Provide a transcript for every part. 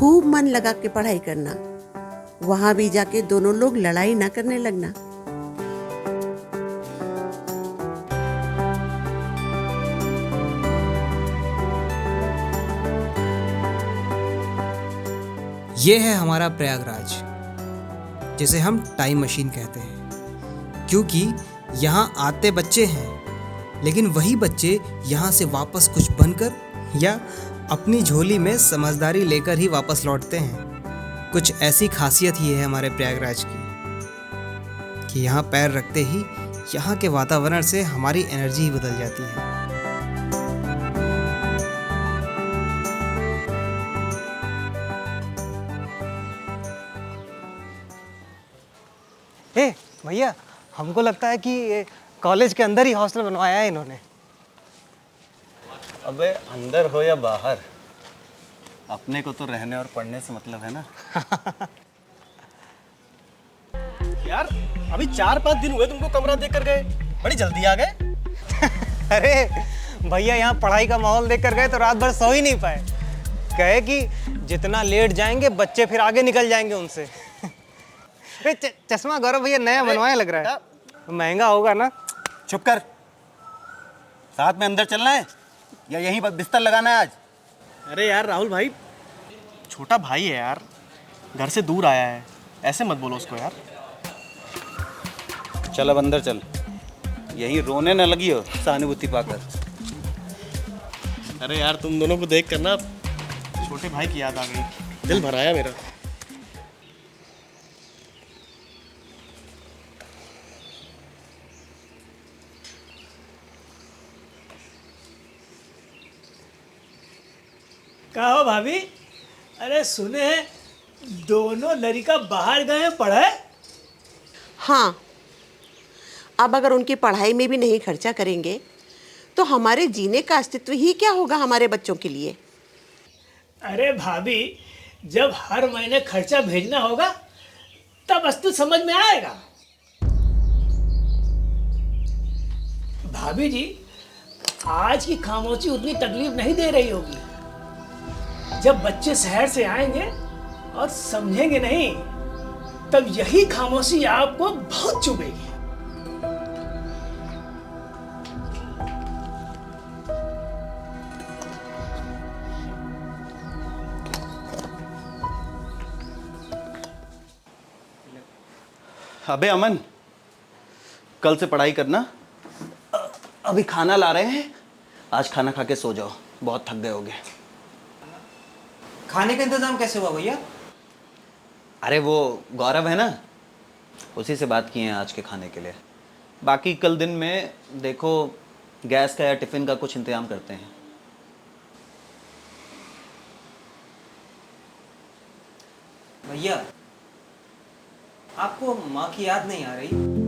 खूब मन लगा के पढ़ाई करना। वहां भी जाके दोनों लोग लड़ाई ना करने लगना। ये है हमारा प्रयागराज, जिसे हम टाइम मशीन कहते हैं, क्योंकि यहाँ आते बच्चे हैं, लेकिन वही बच्चे यहाँ से वापस कुछ बनकर या अपनी झोली में समझदारी लेकर ही वापस लौटते हैं। कुछ ऐसी खासियत ही है हमारे प्रयागराज की कि यहाँ पैर रखते ही यहाँ के वातावरण से हमारी एनर्जी ही बदल जाती है। भैया, हमको लगता है कि कॉलेज के अंदर ही हॉस्टल बनवाया है इन्होंने। अबे अंदर हो या बाहर, अपने को तो रहने और पढ़ने से मतलब है ना। यार अभी 4-5 दिन हुए तुमको कमरा देख कर गए, बड़ी जल्दी आ गए। अरे भैया, यहाँ पढ़ाई का माहौल देख कर गए तो रात भर सो ही नहीं पाए। कहे कि जितना लेट जाएंगे बच्चे फिर आगे निकल जाएंगे उनसे। चश्मा गौरव भैया नया बनवाया लग रहा है, महंगा होगा ना। चुप कर, साथ में अंदर चलना है या यहीं पर बिस्तर लगाना है आज? अरे यार राहुल भाई, छोटा भाई है यार, घर से दूर आया है, ऐसे मत बोलो उसको यार। चल अब अंदर चल, यहीं रोने न लगी हो सहानुभूति पाकर। अरे यार तुम दोनों को देख कर ना छोटे भाई की याद आ गई, दिल भर आया मेरा। क्या हो भाभी? अरे सुने हैं दोनों लड़का बाहर गए हैं पढ़े। हाँ, अब अगर उनकी पढ़ाई में भी नहीं खर्चा करेंगे तो हमारे जीने का अस्तित्व ही क्या होगा हमारे बच्चों के लिए। अरे भाभी, जब हर महीने खर्चा भेजना होगा तब अस्तित्व समझ में आएगा। भाभी जी, आज की खामोशी उतनी तकलीफ नहीं दे रही होगी। जब बच्चे शहर से आएंगे और समझेंगे नहीं, तब यही खामोशी आपको बहुत चुभेगी। अबे अमन, कल से पढ़ाई करना। अभी खाना ला रहे हैं, आज खाना खा के सो जाओ, बहुत थक गए होगे। खाने का इंतजाम कैसे हुआ भैया? अरे वो गौरव है ना, उसी से बात किए हैं आज के खाने के लिए। बाकी कल दिन में देखो गैस का या टिफिन का कुछ इंतजाम करते हैं। भैया, आपको माँ की याद नहीं आ रही?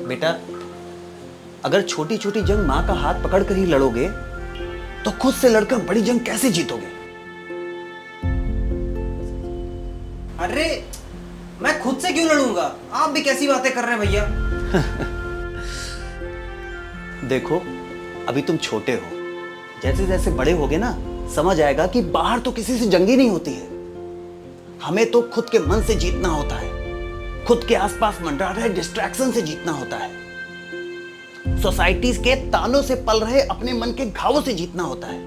बेटा, अगर छोटी छोटी जंग माँ का हाथ पकड़ कर ही लड़ोगे तो खुद से लड़कर बड़ी जंग कैसे जीतोगे? अरे मैं खुद से क्यों लड़ूंगा? आप भी कैसी बातें कर रहे हैं भैया? देखो, अभी तुम छोटे हो, जैसे जैसे बड़े होगे ना समझ आएगा कि बाहर तो किसी से जंग ही नहीं होती है। हमें तो खुद के मन से जीतना होता है, खुद के आसपास मंडरा रहे डिस्ट्रैक्शन से जीतना होता है, सोसाइटीज के तानों से पल रहे अपने मन के घावों से जीतना होता है।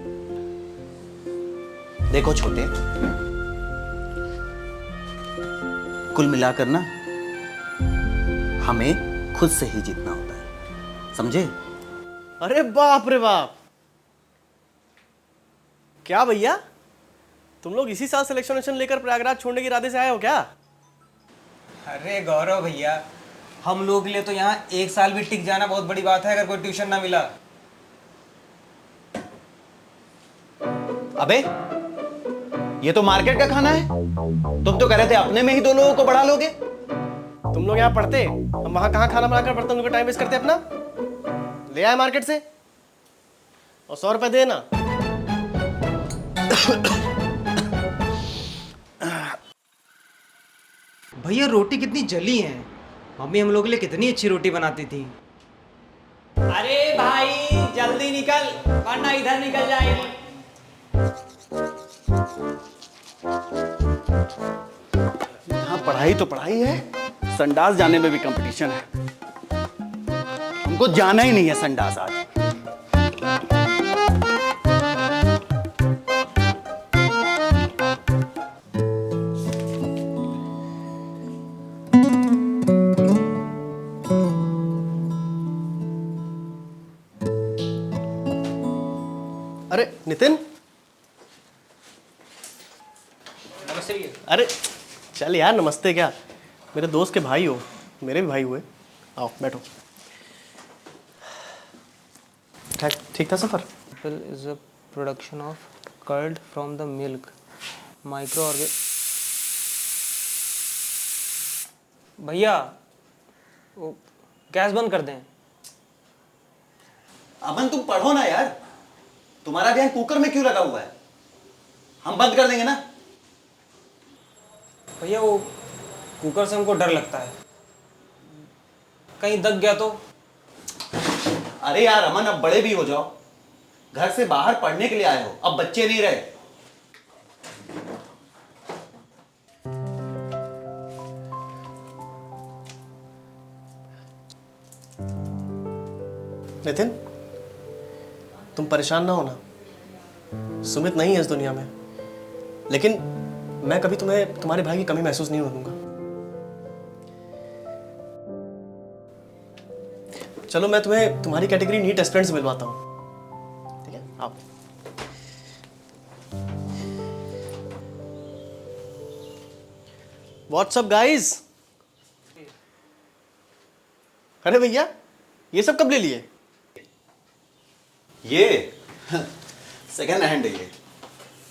देखो छोटे, कुल मिलाकर ना हमें खुद से ही जीतना होता है, समझे? अरे बाप रे बाप, क्या भैया तुम लोग इसी साल सिलेक्शन लेकर प्रयागराज छोड़ने के इरादे से आए हो क्या? अरे गौरव भैया, हम लोग के लिए तो यहाँ 1 साल भी टिक जाना बहुत बड़ी बात है अगर कोई ट्यूशन ना मिला। अबे ये तो मार्केट का खाना है, तुम तो कह रहे थे अपने में ही 2 लोगों को बढ़ा लोगे। तुम लोग यहाँ पढ़ते, हम वहां कहाँ खाना बनाकर बर्तन लोग टाइम वेस्ट करते अपना। ले आए मार्केट से और 100 रुपए देना। भैया रोटी कितनी जली है, मम्मी हम लोग के लिए कितनी अच्छी रोटी बनाती थी। अरे भाई जल्दी निकल वरना इधर निकल जाएगी। यहाँ पढ़ाई तो पढ़ाई है, संडास जाने में भी कंपटीशन है। हमको जाना ही नहीं है संडास आज। अरे नितिन, नमस्ते भैया। अरे चल यार, नमस्ते क्या, मेरे दोस्त के भाई हो, मेरे भी भाई हुए। आओ बैठो। ठीक ठीक था सफ़र? Is a production of curd from the milk micro ऑर्गे। भैया वो गैस बंद कर दें। अमन तुम पढ़ो ना यार, तुम्हारा ध्यान कुकर में क्यों लगा हुआ है? हम बंद कर देंगे ना। भैया वो कुकर से हमको डर लगता है, कहीं दब गया तो। अरे यार अमन, अब बड़े भी हो जाओ, घर से बाहर पढ़ने के लिए आए हो, अब बच्चे नहीं रहे। नितिन, तुम परेशान ना हो ना, सुमित नहीं है इस दुनिया में, लेकिन मैं कभी तुम्हें तुम्हारे भाई की कमी महसूस नहीं होने दूंगा। चलो मैं तुम्हें तुम्हारी कैटेगरी नीट एस्पिरेंट से मिलवाता हूँ, ठीक है? आओ। WhatsApp guys. अरे भैया, ये सब कब ले लिए? ये सेकंड हैंड है ये।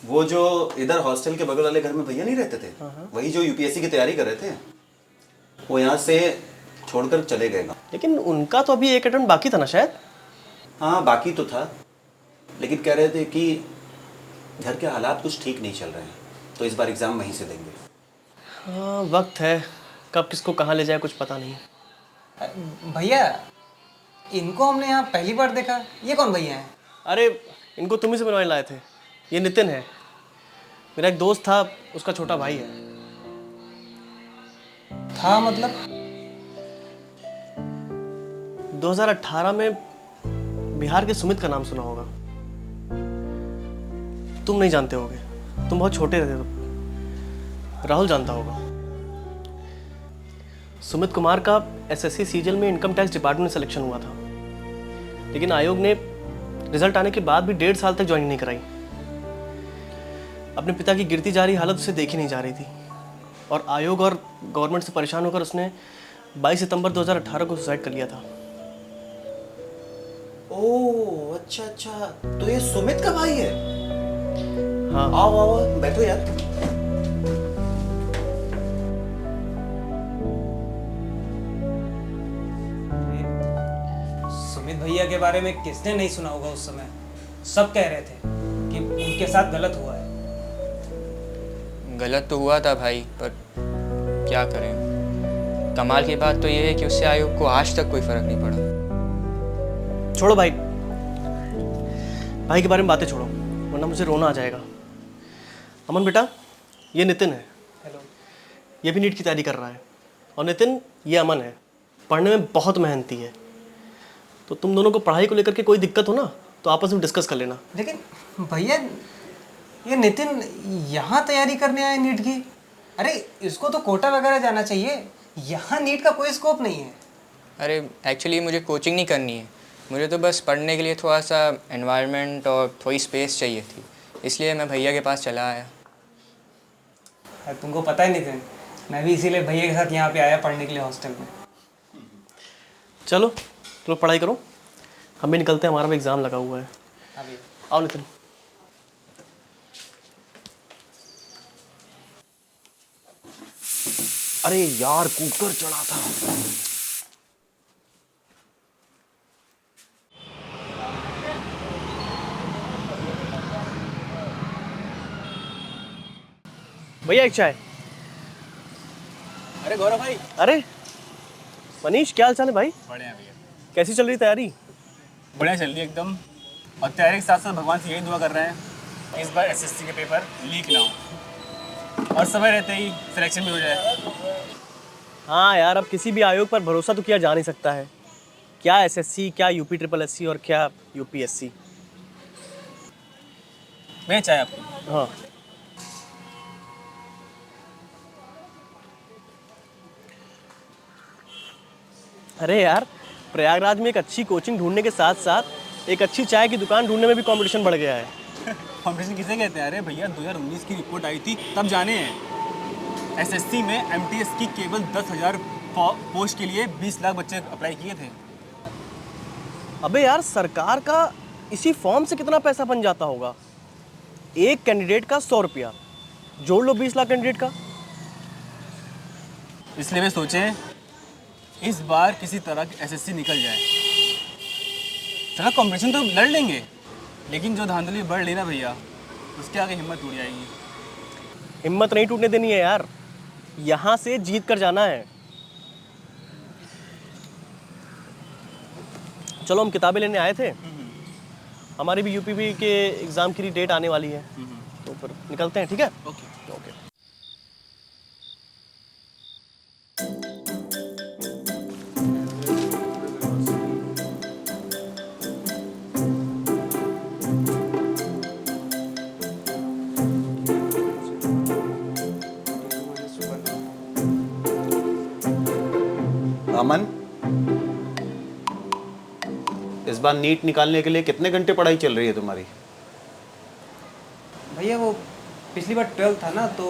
वो जो इधर हॉस्टल के बगल वाले घर में भैया नहीं रहते थे, वही जो यूपीएससी की तैयारी कर रहे थे, वो यहाँ से छोड़कर चले गए। लेकिन उनका तो अभी एक अटेम्प्ट बाकी था ना शायद? हाँ बाकी तो था, लेकिन कह रहे थे कि घर के हालात कुछ ठीक नहीं चल रहे हैं, तो इस बार एग्ज़ाम वहीं से देंगे। हाँ वक्त है, कब किसको कहाँ ले जाए कुछ पता नहीं। भैया इनको हमने यहाँ पहली बार देखा, ये कौन भैया हैं? अरे इनको तुम ही से मिलवाने लाए थे। ये नितिन है, मेरा एक दोस्त था, उसका छोटा भाई है। था मतलब? 2018 में बिहार के सुमित का नाम सुना होगा, तुम नहीं जानते होगे, तुम बहुत छोटे रहते तब। राहुल जानता होगा। सुमित कुमार का एसएससी सीजल में इनकम टैक्स डिपार्टमेंट में सिलेक्शन हुआ था, लेकिन आयोग ने रिजल्ट आने के बाद भी 1.5 साल तक ज्वाइन नहीं कराई। अपने पिता की गिरती जा रही हालत उसे देखी नहीं जा रही थी, और आयोग और गवर्नमेंट से परेशान होकर उसने 22 सितंबर 2018 को सुसाइड कर लिया था। ओह अच्छा अच्छा, तो ये सुमित का भाई है। हाँ आओ आओ बैठो यार। सुमित भैया के बारे में किसने नहीं सुना होगा? उस समय सब कह रहे थे कि उनके साथ गलत हुआ है। गलत तो हुआ था भाई, पर क्या करें। कमाल की बात तो ये है कि उससे आयोग को आज तक कोई फर्क नहीं पड़ा। छोड़ो भाई, भाई के बारे में बातें छोड़ो, वरना मुझे रोना आ जाएगा। अमन बेटा, ये नितिन है। हेलो। ये भी नीट की तैयारी कर रहा है। और नितिन, ये अमन है, पढ़ने में बहुत मेहनती है। तो तुम दोनों को पढ़ाई को लेकर के कोई दिक्कत हो ना, तो आपस में डिस्कस कर लेना। लेकिन भैया ये नितिन यहाँ तैयारी करने आए नीट की? अरे इसको तो कोटा वगैरह जाना चाहिए, यहाँ नीट का कोई स्कोप नहीं है। अरे एक्चुअली मुझे कोचिंग नहीं करनी है, मुझे तो बस पढ़ने के लिए थोड़ा सा एनवायरनमेंट और थोड़ी स्पेस चाहिए थी, इसलिए मैं भैया के पास चला आया। अरे तुमको पता है नितिन, मैं भी इसीलिए भैया के साथ यहाँ पे आया पढ़ने के लिए हॉस्टल में। चलो तुम पढ़ाई करो, हम भी निकलते हैं, हमारा भी एग्ज़ाम लगा हुआ है। अभी आओ नितिन। अरे यार कुकर चढ़ा था। भैया एक चाय। अरे गौरव भाई। अरे मनीष, क्या हाल चाल है भाई? बढ़िया भैया। कैसी चल रही तैयारी? बढ़िया चल रही है एकदम। और तैयारी के साथ साथ भगवान से यही दुआ कर रहे हैं इस बार एसएससी के पेपर लीक ना हो और समय रहते ही सिलेक्शन भी हो जाए। हाँ यार, अब किसी भी आयोग पर भरोसा तो किया जा नहीं सकता है। क्या एसएससी, क्या यूपी ट्रिपल एससी और क्या यूपीएससी। मैं चाहे आपको। हाँ, अरे यार, प्रयागराज में एक अच्छी कोचिंग ढूंढने के साथ साथ एक अच्छी चाय की दुकान ढूंढने में भी कंपटीशन बढ़ गया है। कॉम्पिटिशन किसे कहते हैं? अरे भैया 2019 की रिपोर्ट आई थी तब जाने हैं। एसएससी में एमटीएस की केवल 10,000 पोस्ट के लिए 20 लाख बच्चे अप्लाई किए थे। अबे यार, सरकार का इसी फॉर्म से कितना पैसा बन जाता होगा। एक कैंडिडेट का 100 रुपया, जोड़ लो 20 लाख कैंडिडेट का। इसलिए वे सोचें इस बार किसी तरह की एसएससी निकल जाए। चलो कंपटीशन तो लड़ लेंगे, लेकिन जो धांधली बढ़ ली ना भैया, उसके आगे हिम्मत टूट जाएगी। हिम्मत नहीं टूटने देनी है यार, यहाँ से जीत कर जाना है। चलो, हम किताबें लेने आए थे। हमारी भी यूपीपी के एग्ज़ाम की डेट आने वाली है, तो फिर निकलते हैं, ठीक है? Okay okay. अमन, इस बार नीट निकालने के लिए कितने घंटे पढ़ाई चल रही है तुम्हारी? भैया वो पिछली बार 12 था ना, तो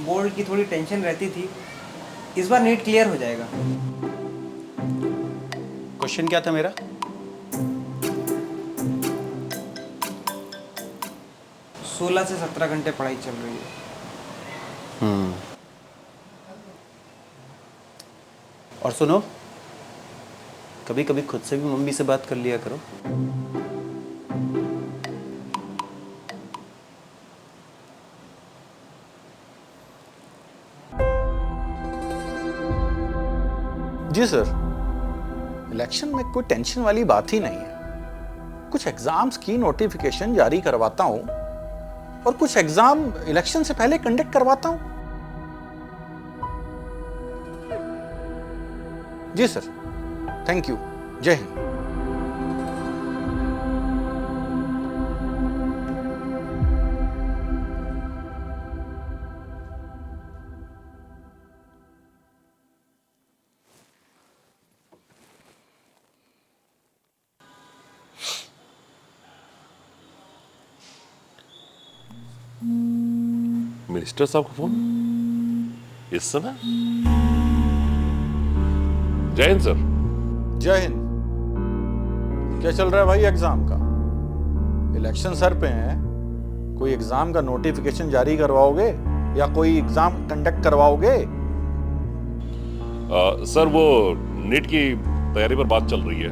बोर्ड की थोड़ी टेंशन रहती थी। इस बार नीट क्लियर हो जाएगा। क्वेश्चन क्या था मेरा? सोलह से 17 घंटे पढ़ाई चल रही है। और सुनो, कभी कभी खुद से भी मम्मी से बात कर लिया करो। जी सर, इलेक्शन में कोई टेंशन वाली बात ही नहीं है। कुछ एग्जाम्स की नोटिफिकेशन जारी करवाता हूं और कुछ एग्जाम इलेक्शन से पहले कंडक्ट करवाता हूं। जी सर, थैंक यू। जय हिंद। मिनिस्टर साहब का फोन इस समय? जय हिंद सर। जय हिंद। क्या चल रहा है भाई एग्जाम का? इलेक्शन सर पे हैं, कोई एग्जाम का नोटिफिकेशन जारी करवाओगे या कोई एग्जाम कंडक्ट करवाओगे? सर, वो नीट की तैयारी पर बात चल रही है।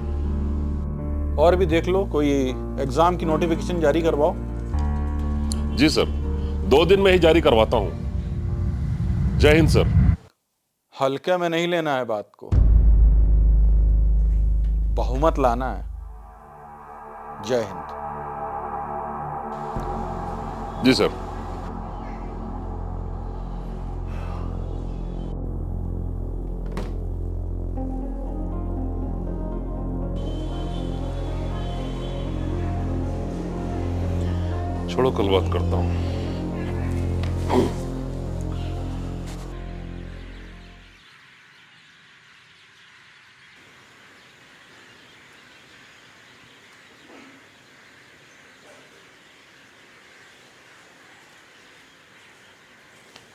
और भी देख लो, कोई एग्जाम की नोटिफिकेशन जारी करवाओ। जी सर, 2 दिन में ही जारी करवाता हूं। जय हिंद सर। हल्के में नहीं लेना है बात को, बहुमत लाना है। जय हिंद। जी सर। छोड़ो, कल बात करता हूं।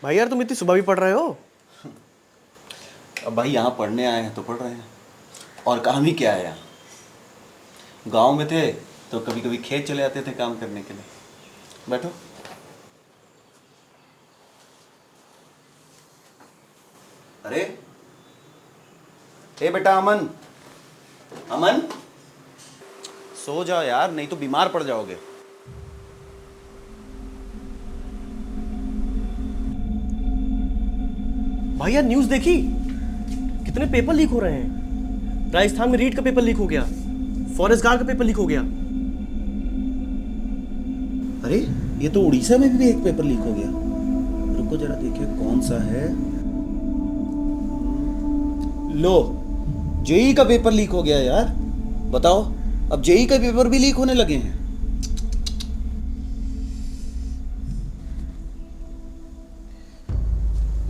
भाई यार, तुम इतनी सुबह भी पढ़ रहे हो? अब भाई यहाँ पढ़ने आए हैं तो पढ़ रहे हैं, और काम ही क्या है यहाँ। गांव में थे तो कभी कभी खेत चले जाते थे काम करने के लिए। बैठो। अरे ए बेटा, अमन, अमन, सो जाओ यार, नहीं तो बीमार पड़ जाओगे। भाई यार, न्यूज़ देखी? कितने पेपर लीक हो रहे हैं। राजस्थान में रीट का पेपर लीक हो गया, फॉरेस्ट गार्ड का पेपर लीक हो गया। अरे ये तो उड़ीसा में भी एक पेपर लीक हो गया। रुको जरा देखिए कौन सा है। लो, जेई का पेपर लीक हो गया यार। बताओ, अब जेई का पेपर भी लीक होने लगे हैं।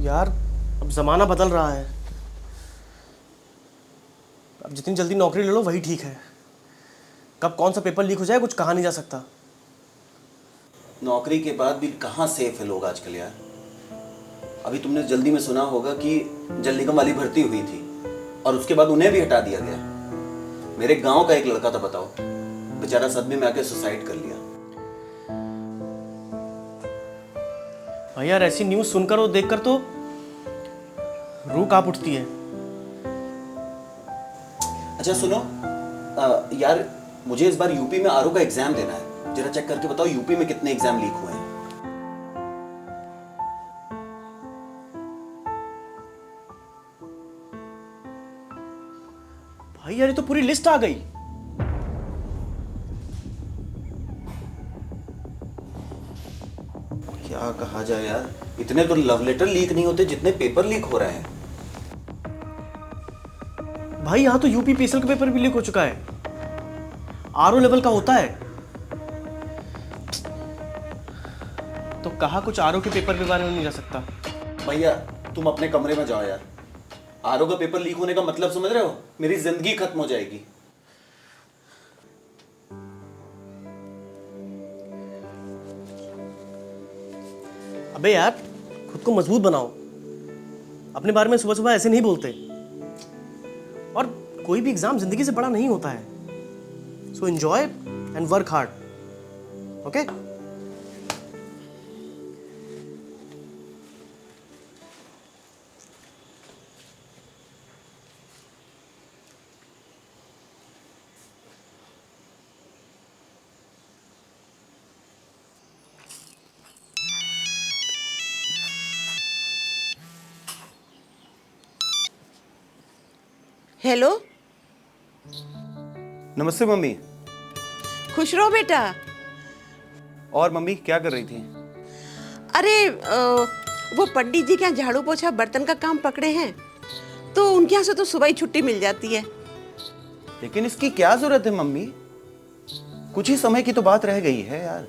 यार अब ज़माना बदल रहा है। अब जितनी जल्दी नौकरी ले लो वही ठीक है। कब कौन सा पेपर लीक हो जाए कुछ कहा नहीं जा सकता। नौकरी के बाद भी कहाँ सेफ है लोग आजकल यार। अभी तुमने जल्दी में सुना होगा कि जल निगम वाली भर्ती हुई थी और उसके बाद उन्हें भी हटा दिया गया। मेरे गांव का एक लड़का था, बताओ, बेचारा सदमे में आके सुसाइड कर लिया। भाई यार ऐसी न्यूज़ सुनकर और देखकर तो रूह कांप उठती है। अच्छा सुनो, यार मुझे इस बार यूपी में आरओ का एग्जाम देना है। जरा चेक करके बताओ यूपी में कितने एग्जाम लीक हुए हैं। भाई यार ये तो पूरी लिस्ट आ गई। क्या कहा जाए यार, इतने तो लव लेटर लीक नहीं होते जितने पेपर लीक हो रहे हैं। भाई यहाँ तो यूपी पीएसएल का पेपर भी लीक हो चुका है। आरओ लेवल का होता है तो कहा कुछ आरओ के पेपर के बारे में नहीं जा सकता। भैया तुम अपने कमरे में जाओ यार। आरओ का पेपर लीक होने का मतलब समझ रहे हो? मेरी जिंदगी खत्म हो जाएगी। अबे यार खुद को मजबूत बनाओ। अपने बारे में सुबह सुबह ऐसे नहीं बोलते। और कोई भी एग्जाम जिंदगी से बड़ा नहीं होता है। So enjoy and work hard. Okay? Hello, नमस्ते मम्मी। खुश रहो बेटा। और मम्मी क्या कर रही थी? अरे वो पंडित जी के यहाँ झाड़ू पोछा बर्तन का काम पकड़े हैं, तो उनके यहाँ से तो सुबह ही छुट्टी मिल जाती है। लेकिन इसकी क्या जरूरत है मम्मी? कुछ ही समय की तो बात रह गई है यार।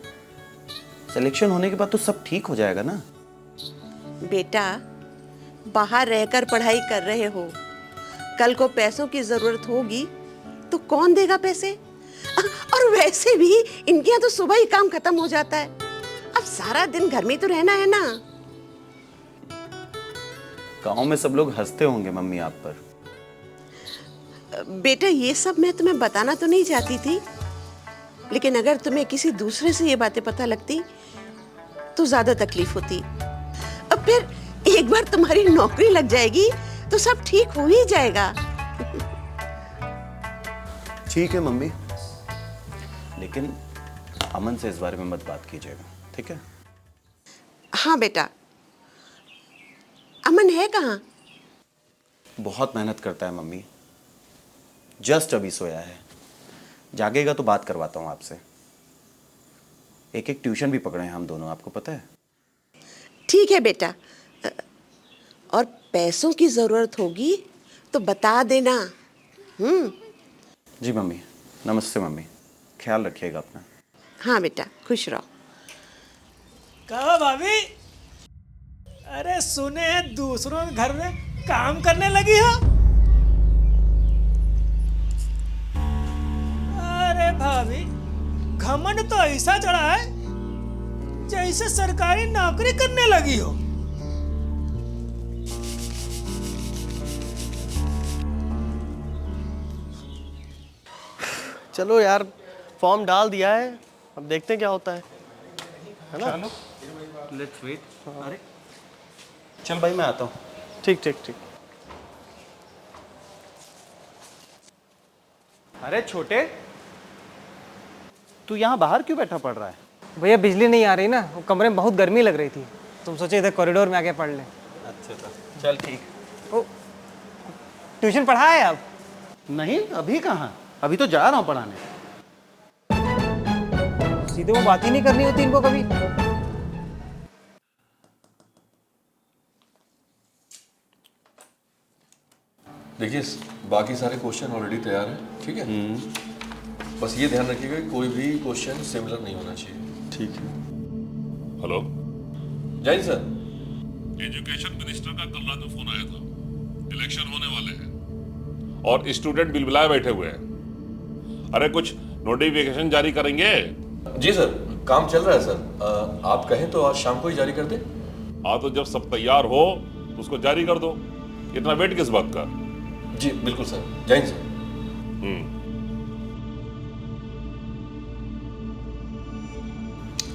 सिलेक्शन होने के बाद तो सब ठीक हो जाएगा ना। बेटा, बाहर रहकर पढ़ाई कर रहे हो, कल को पैसों की जरूरत होगी तो कौन देगा पैसे? और वैसे भी इनके यहाँ तो सुबह ही काम खत्म हो जाता है। अब सारा दिन घर में तो रहना है ना। गांव में सब लोग हंसते होंगे मम्मी आप पर। बेटा ये सब मैं तुम्हें बताना तो नहीं चाहती थी, लेकिन अगर तुम्हें किसी दूसरे से ये बातें पता लगती तो ज्यादा तकलीफ होती। अब फिर एक बार तुम्हारी नौकरी लग जाएगी तो सब ठीक हो ही जाएगा। ठीक है मम्मी, लेकिन अमन से इस बारे में मत बात कीजिएगा, ठीक है? हाँ बेटा। अमन है कहाँ? बहुत मेहनत करता है मम्मी। जस्ट अभी सोया है। जागेगा तो बात करवाता हूँ आपसे। एक एक ट्यूशन भी पकड़े हैं हम दोनों, आपको पता है? ठीक है बेटा, और पैसों की जरूरत होगी तो बता देना। जी मम्मी। नमस्ते मम्मी, ख्याल रखिएगा अपना। हाँ बेटा, खुश रहो। कहो भाभी, अरे सुने हैं दूसरों के घर में काम करने लगी हो? अरे भाभी, घमंड तो ऐसा चढ़ा है जैसे सरकारी नौकरी करने लगी हो। चलो यार, फॉर्म डाल दिया है, अब देखते हैं क्या होता है ना? चलो लेट्स वेट। अरे चल भाई मैं आता हूँ। ठीक ठीक ठीक। अरे छोटे, तू यहाँ बाहर क्यों बैठा पड़ रहा है? भैया बिजली नहीं आ रही ना, वो कमरे में बहुत गर्मी लग रही थी, तुम सोचे इधर कॉरिडोर में आके पढ़ लें। अच्छा चल ठीक। ट्यूशन पढ़ा है आप? नहीं, अभी कहाँ। अभी तो जा रहा हूँ पढ़ाने। सीधे वो बात ही नहीं करनी होती इनको कभी। देखिए बाकी सारे क्वेश्चन ऑलरेडी तैयार हैं, ठीक है। बस ये ध्यान रखिएगा कि कोई भी क्वेश्चन सिमिलर नहीं होना चाहिए। ठीक है। हेलो, जय सर। एजुकेशन मिनिस्टर का कल रात में फोन आया था। इलेक्शन होने वाले हैं और स्टूडेंट बिलबिलाए बैठे हुए हैं। अरे कुछ नोटिफिकेशन जारी करेंगे? जी सर, काम चल रहा है सर। आप कहें तो आज शाम को ही जारी कर दें। हाँ, तो जब सब तैयार हो तो उसको जारी कर दो। इतना वेट किस बात का? जी बिल्कुल सर। जय सर।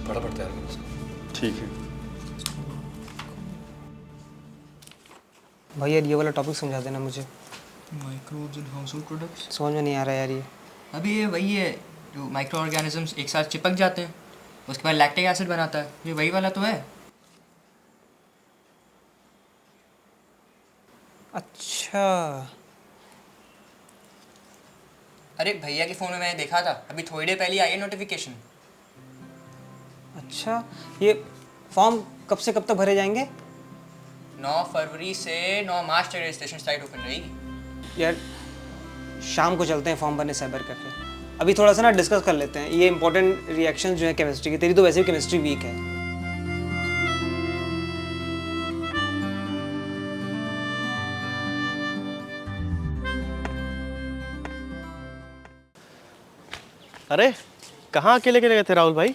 फटाफट तैयार करो उसको। ठीक है भैया ये वाला टॉपिक समझा देना मुझे। Microbes in household products. समझ में नहीं आ रहा यार ये। अभी ये वही है जो माइक्रो ऑर्गेनिजम्स एक साथ चिपक जाते हैं, उसके बाद लैक्टिक एसिड बनाता है। ये वही वाला तो है। अच्छा। अरे भैया के फ़ोन में मैंने देखा था, अभी थोड़ी देर पहले आई है नोटिफिकेशन। अच्छा, ये फॉर्म कब से कब तक भरे जाएंगे? 9 फरवरी से 9 मार्च तक रजिस्ट्रेशन साइट ओपन रहेगी। यार शाम को चलते हैं फॉर्म भरने साइबर कैफे। अभी थोड़ा सा ना डिस्कस कर लेते हैं ये इंपॉर्टेंट रिएक्शन जो है केमिस्ट्री की। तेरी तो वैसे भी केमिस्ट्री वीक है। अरे कहाँ अकेले गए थे राहुल भाई?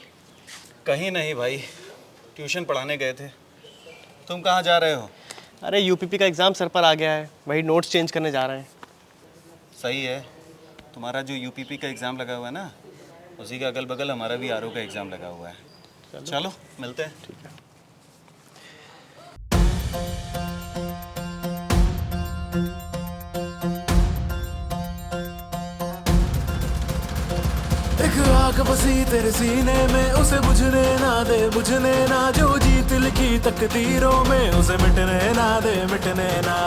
कहीं नहीं भाई, ट्यूशन पढ़ाने गए थे। तुम कहाँ जा रहे हो? अरे यूपीपी का एग्ज़ाम सर पर आ गया है, वही नोट्स चेंज करने जा रहे हैं। सही है। तुम्हारा जो यूपीपी का एग्ज़ाम लगा हुआ है ना, उसी के अगल बगल हमारा भी आरओ का एग्ज़ाम लगा हुआ है। चलो मिलते हैं। ठीक है। एक आग बसी तेरे सीने में, उसे बुझने ना दे बुझने ना। जो जीत लिखी तकदीरों में, उसे मिटने ना दे मिटने ना।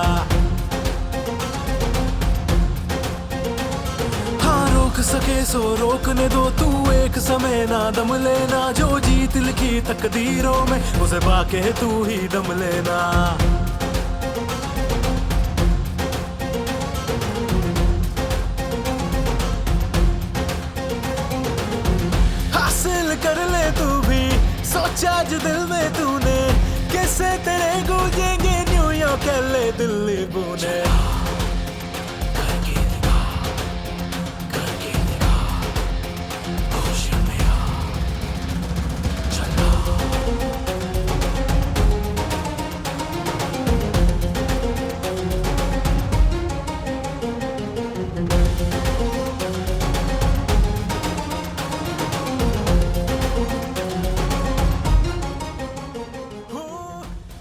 हाँ रोक सके सो रोकने दो, तू एक समय ना दम लेना। जो जीत लिखी तकदीरों में, उसे पाके तू ही दम लेना। हासिल कर ले तू भी, सोचा आज दिल में तूने, कैसे तेरे गूंजेंगे न्यूयॉर्क ले दिल्ली पुणे।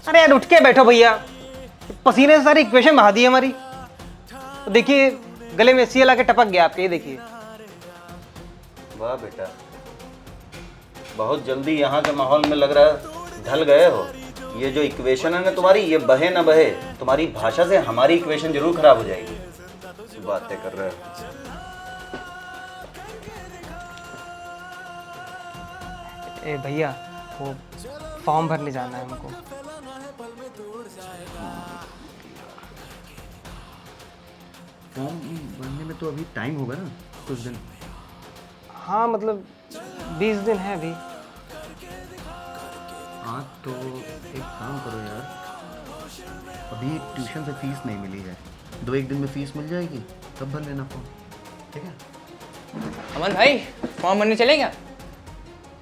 अरे यार उठ के बैठो भैया, पसीने से सारी इक्वेशन बहा दी है हमारी। तो देखिए गले में सी लगा के टपक गया आपके, ये देखिए। वाह बेटा, बहुत जल्दी यहाँ के माहौल में लग रहा है ढल गए हो। ये जो इक्वेशन है ना तुम्हारी, ये बहे ना बहे, तुम्हारी भाषा से हमारी इक्वेशन जरूर खराब हो जाएगी। बातें कर रहे हो। ए भैया वो फॉर्म भरने जाना है हमको। फॉर्म भरने में तो अभी टाइम होगा ना, कुछ दिन। हाँ मतलब 20 दिन है अभी। हाँ तो एक काम करो यार, अभी ट्यूशन से फीस नहीं मिली है, 2-1 दिन में फीस मिल जाएगी, तब भर लेना फॉर्म, ठीक है? अमन भाई फॉर्म भरने चले क्या?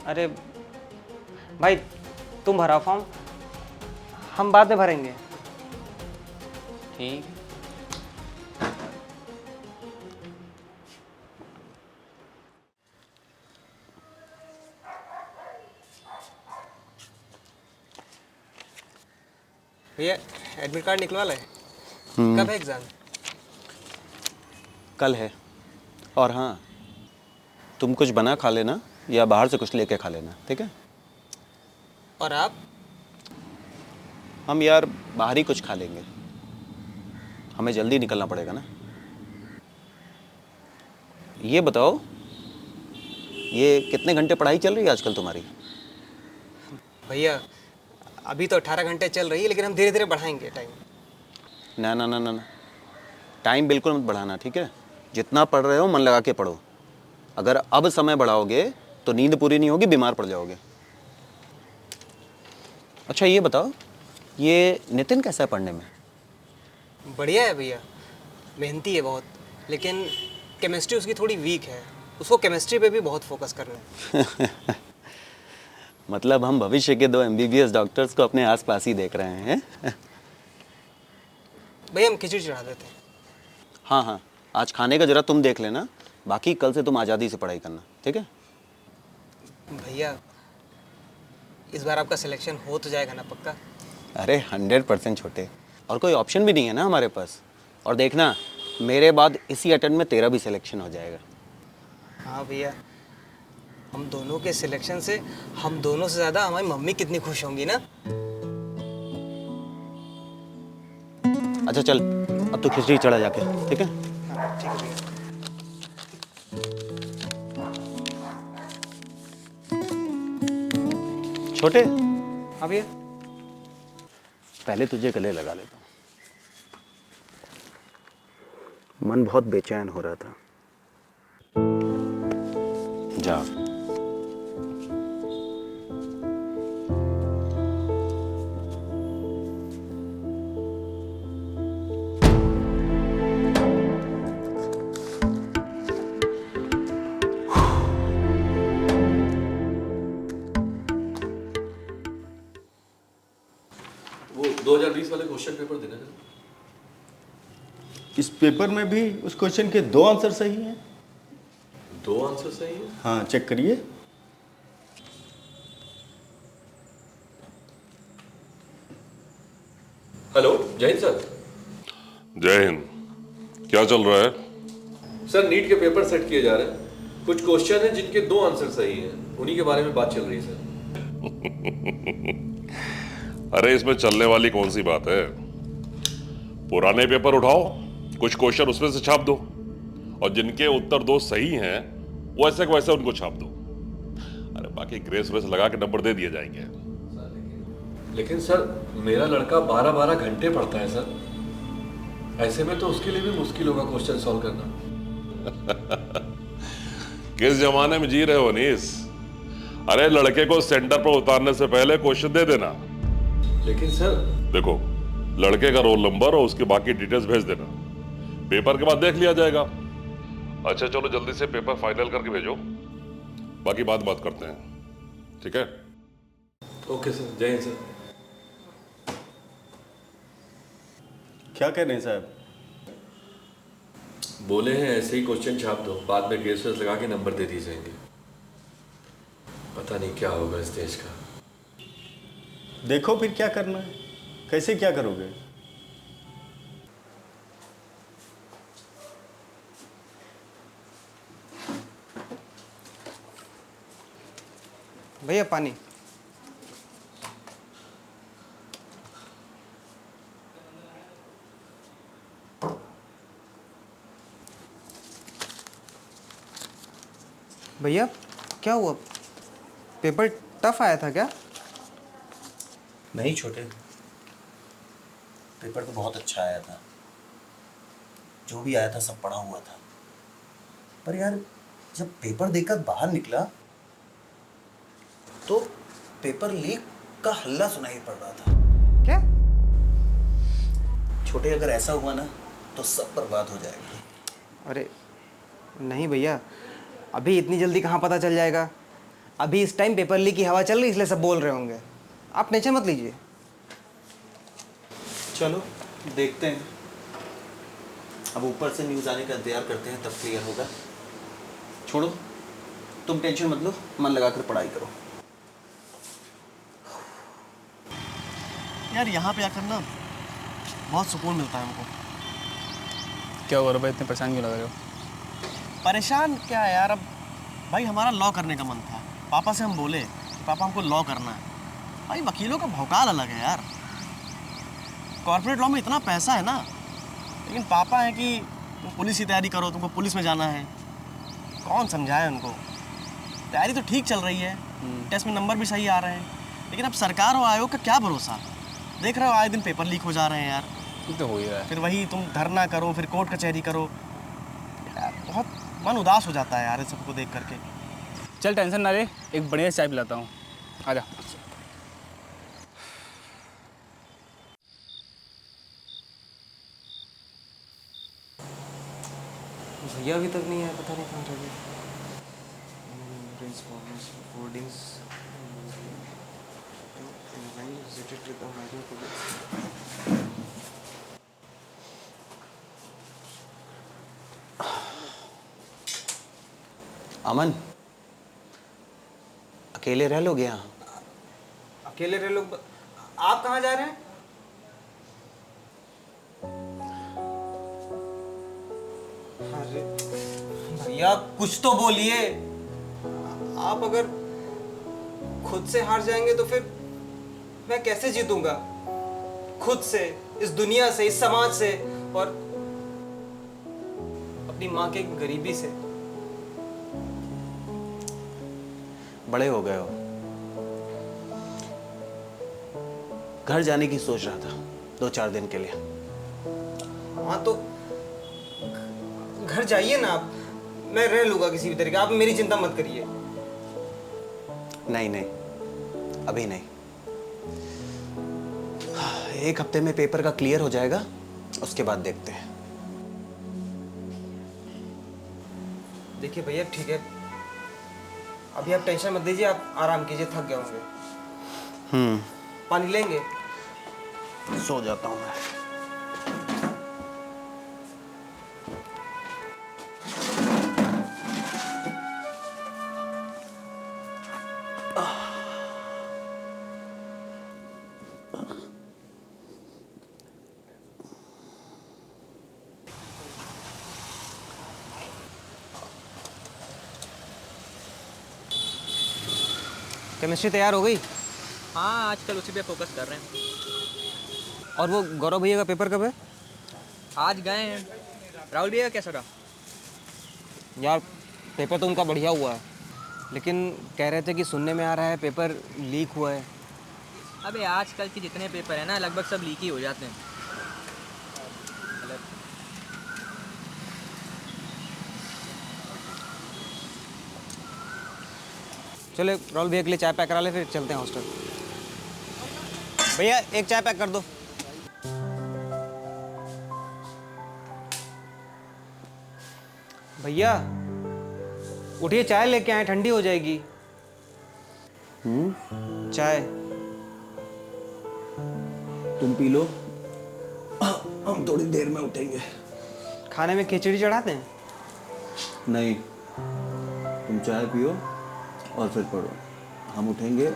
अरे भाई तुम भरा फॉर्म, हम बाद में भरेंगे। ठीक। भैया एडमिट कार्ड निकलवा लाए? कब है एग्जाम? कल है। और हाँ, तुम कुछ बना खा लेना या बाहर से कुछ लेके खा लेना, ठीक है? और आप? हम यार बाहर ही कुछ खा लेंगे, हमें जल्दी निकलना पड़ेगा ना। ये बताओ, ये कितने घंटे पढ़ाई चल रही है आजकल तुम्हारी? भैया अभी तो 18 घंटे चल रही है, लेकिन हम धीरे धीरे बढ़ाएंगे टाइम। ना ना ना ना ना, टाइम बिल्कुल मत बढ़ाना, ठीक है? जितना पढ़ रहे हो मन लगा के पढ़ो। अगर अब समय बढ़ाओगे तो नींद पूरी नहीं होगी, बीमार पड़ जाओगे। अच्छा ये बताओ, ये नितिन कैसा है पढ़ने में? बढ़िया है भैया, मेहनती है बहुत, लेकिन केमिस्ट्री उसकी थोड़ी वीक है। उसको केमिस्ट्री पे भी बहुत फोकस करना है। मतलब हम भविष्य के 2 MBBS डॉक्टर्स को अपने आसपास ही देख रहे हैं। भैया हम खिचड़ी चढ़ा देते हैं। हाँ हाँ, आज खाने का जरा तुम देख लेना, बाकी कल से तुम आज़ादी से पढ़ाई करना, ठीक है? भैया इस बार आपका सिलेक्शन हो तो जाएगा ना पक्का? अरे 100% छोटे, और कोई ऑप्शन भी नहीं है ना हमारे पास। और देखना, मेरे बाद इसी अटेम्प्ट में तेरा भी सिलेक्शन हो जाएगा। हाँ भैया, हम दोनों के सिलेक्शन से हम दोनों से ज़्यादा हमारी मम्मी कितनी खुश होंगी ना। अच्छा चल, अब तो खिचड़ी चढ़ा जाके, ठीक है? हाँ ठीक है भैया। छोटे, हाँ भैया। पहले तुझे गले लगा लेता हूँ, मन बहुत बेचैन हो रहा था। जा। वो 2020 वाले क्वेश्चन पेपर देना है। इस पेपर में भी उस क्वेश्चन के 2 आंसर सही हैं। 2 आंसर सही है? हाँ चेक करिए। हेलो, जय हिंद सर। जय हिंद। क्या चल रहा है? सर नीट के पेपर सेट किए जा रहे हैं। कुछ क्वेश्चन हैं जिनके 2 आंसर सही हैं, उन्हीं के बारे में बात चल रही है सर। अरे इसमें चलने वाली कौन सी बात है? पुराने पेपर उठाओ, कुछ क्वेश्चन उसमें से छाप दो, और जिनके उत्तर 2 सही हैं वैसे के वैसे उनको छाप दो। अरे बाकी ग्रेस वेस लगा के नंबर दे दिए जाएंगे। लेकिन सर मेरा लड़का 12-12 घंटे पढ़ता है सर, ऐसे में तो उसके लिए भी मुश्किल होगा क्वेश्चन सॉल्व करना। किस जमाने में जी रहे हो अनीस? अरे लड़के को सेंटर पर उतारने से पहले क्वेश्चन दे देना। लेकिन सर देखो, लड़के का रोल नंबर और उसकी बाकी डिटेल्स भेज देना, पेपर के बाद देख लिया जाएगा। अच्छा चलो जल्दी से पेपर फाइनल करके भेजो, बाकी बात करते हैं, ठीक है? ओके सर, जय हिंद सर। क्या कह रहे हैं साहब? बोले हैं ऐसे ही क्वेश्चन छाप दो, बाद में गेस वेस लगा के नंबर दे दिए जाएंगे। पता नहीं क्या होगा इस देश का। देखो फिर क्या करना है, कैसे क्या करोगे? भैया पानी। भैया क्या हुआ, पेपर टफ आया था क्या? नहीं छोटे, पेपर तो बहुत अच्छा आया था, जो भी आया था सब पढ़ा हुआ था। पर यार जब पेपर देकर बाहर निकला तो पेपर लीक का हल्ला सुनाई पड़ रहा था। क्या? छोटे अगर ऐसा हुआ ना तो सब बर्बाद हो जाएगा। अरे नहीं भैया, अभी इतनी जल्दी कहाँ पता चल जाएगा। अभी इस टाइम पेपर लीक की हवा चल रही, इसलिए सब बोल रहे होंगे। आप टेंशन मत लीजिए। चलो देखते हैं, अब ऊपर से न्यूज़ आने का इंतजार करते हैं, तब क्लियर होगा। छोड़ो, तुम टेंशन मत लो, मन लगाकर पढ़ाई करो। यार यहाँ पे आकर ना बहुत सुकून मिलता है हमको। क्या हुआ भाई, इतने परेशान क्यों लग रहे हो? परेशान क्या है यार, अब भाई हमारा लॉ करने का मन था। पापा से हम बोले कि पापा हमको लॉ करना है। भाई वकीलों का भौकाल अलग है यार। कॉर्पोरेट लॉ में इतना पैसा है ना, लेकिन पापा है कि तुम पुलिस की तैयारी करो, तुमको पुलिस में जाना है। कौन समझाए उनको। तैयारी तो ठीक चल रही है, टेस्ट में नंबर भी सही आ रहे हैं, लेकिन अब सरकार और आयोग का क्या भरोसा। देख रहे हो आए दिन पेपर लीक हो जा रहे हैं यार। तो हो ही रहा है। फिर वही तुम धरना करो, फिर कोर्ट कचहरी करो, यार बहुत मन उदास हो जाता है यार इस सबको देख करके। चल टेंशन ना ले, एक बढ़िया चाय पिलाता हूँ, आजा। भैया अभी तक नहीं आया, पता नहीं कहाँ रह गए। अमन, अकेले रह लोगे यहाँ? अकेले रह लोग। आप कहाँ जा रहे हैं? अरे भैया कुछ तो बोलिए। आप अगर खुद से हार जाएंगे तो फिर मैं कैसे जीतूंगा? खुद से, इस दुनिया से, इस समाज से और अपनी माँ की गरीबी से। बड़े हो गए हो, घर जाने की सोच रहा था 2-4 दिन के लिए। हाँ तो घर जाइए ना आप, मैं रह लूंगा किसी भी तरीके। आप मेरी चिंता मत करिए। नहीं नहीं, अभी नहीं। 1 हफ्ते में पेपर का क्लियर हो जाएगा, उसके बाद देखते हैं। देखिए भैया ठीक है, अभी आप टेंशन मत लीजिए, आप आराम कीजिए, थक गए होंगे। पानी लेंगे? सो जाता हूँ मैं। केमिस्ट्री तैयार हो गई? हाँ, आजकल उसी पे फोकस कर रहे हैं। और वो गौरव भैया का पेपर कब है? आज गए हैं। राहुल भैया कैसा रहा? यार पेपर तो उनका बढ़िया हुआ है, लेकिन कह रहे थे कि सुनने में आ रहा है पेपर लीक हुआ है। अबे आजकल के जितने पेपर हैं ना, लगभग सब लीक ही हो जाते हैं। चले राहुल भैया के लिए चाय पैक करा ले, फिर चलते हैं हॉस्टल। भैया एक चाय पैक कर दो। भैया उठिए, चाय लेके आए, ठंडी हो जाएगी। चाय तुम पी लो, हम थोड़ी देर में उठेंगे। खाने में खिचड़ी चढ़ाते हैं? नहीं, तुम चाय पियो और फिर पढ़ो। हम उठेंगे